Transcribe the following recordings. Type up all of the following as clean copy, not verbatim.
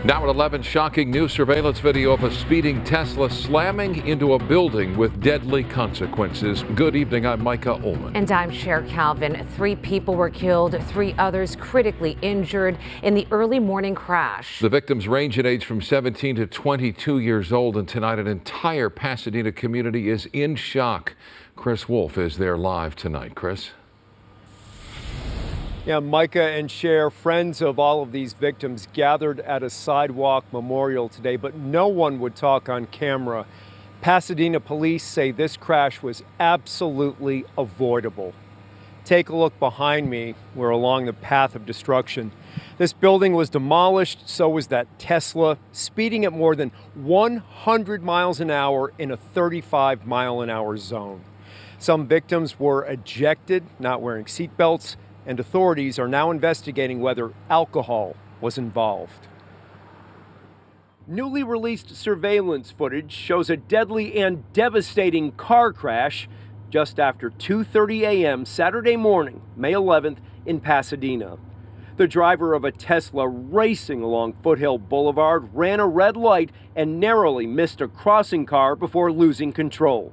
Now at 11, shocking new surveillance video of a speeding Tesla slamming into a building with deadly consequences. Good evening, I'm Micah Ullman. And I'm Cher Calvin. 3 people were killed, 3 others critically injured in the early morning crash. The victims range in age from 17 to 22 years old, and tonight an entire Pasadena community is in shock. Chris Wolfe is there live tonight. Chris? Yeah, Micah and Cher, friends of all of these victims, gathered at a sidewalk memorial today, but no one would talk on camera. Pasadena police say this crash was absolutely avoidable. Take a look behind me. We're along the path of destruction. This building was demolished, so was that Tesla, speeding at more than 100 miles an hour in a 35-mile-an-hour zone. Some victims were ejected, not wearing seatbelts, and authorities are now investigating whether alcohol was involved. Newly released surveillance footage shows a deadly and devastating car crash just after 2:30 a.m. Saturday morning, May 11th, in Pasadena. The driver of a Tesla racing along Foothill Boulevard ran a red light and narrowly missed a crossing car before losing control.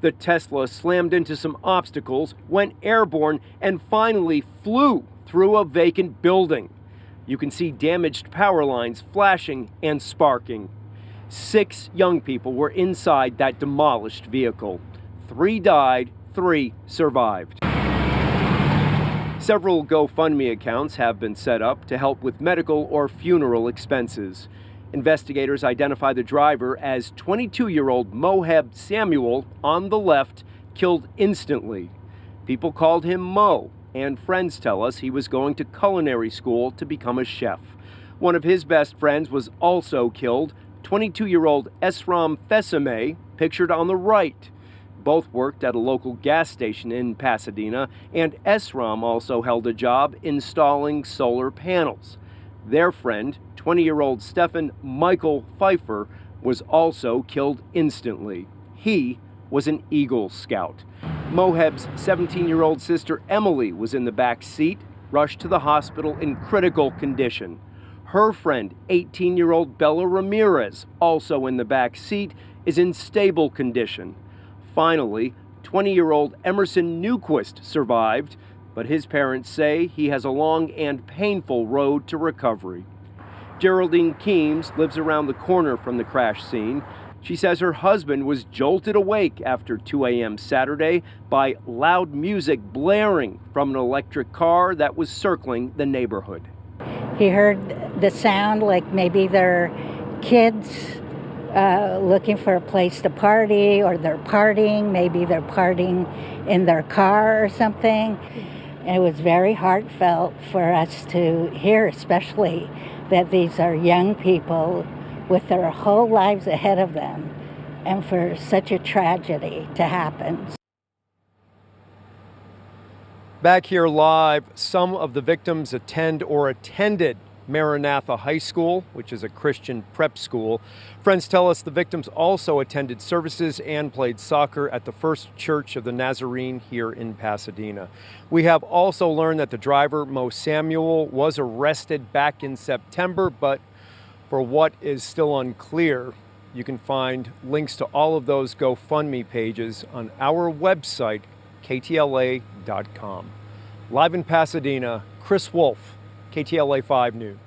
The Tesla slammed into some obstacles, went airborne, and finally flew through a vacant building. You can see damaged power lines flashing and sparking. 6 young people were inside that demolished vehicle. 3 died, 3 survived. Several GoFundMe accounts have been set up to help with medical or funeral expenses. Investigators identify the driver as 22-year-old Moheb Samuel, on the left, killed instantly. People called him Mo, and friends tell us he was going to culinary school to become a chef. One of his best friends was also killed, 22-year-old Esram Fesame, pictured on the right. Both worked at a local gas station in Pasadena, and Esram also held a job installing solar panels. Their friend, 20-year-old Stephen Michael Pfeiffer, was also killed instantly. He was an Eagle Scout. Moheb's 17-year-old sister Emily was in the back seat, rushed to the hospital in critical condition. Her friend, 18-year-old Bella Ramirez, also in the back seat, is in stable condition. Finally, 20-year-old Emerson Newquist survived, but his parents say he has a long and painful road to recovery. Geraldine Keems lives around the corner from the crash scene. She says her husband was jolted awake after 2 a.m. Saturday by loud music blaring from an electric car that was circling the neighborhood. He heard the sound like maybe they're kids looking for a place to party, or they're partying, maybe they're partying in their car or something. And it was very heartfelt for us to hear, especially that these are young people with their whole lives ahead of them, and for such a tragedy to happen. Back here live, some of the victims attend or attended Maranatha High School, which is a Christian prep school. Friends tell us the victims also attended services and played soccer at the First Church of the Nazarene here in Pasadena. We have also learned that the driver, Mo Samuel, was arrested back in September, but for what is still unclear, you can find links to all of those GoFundMe pages on our website, KTLA.com. Live in Pasadena, Chris Wolfe, KTLA 5 News.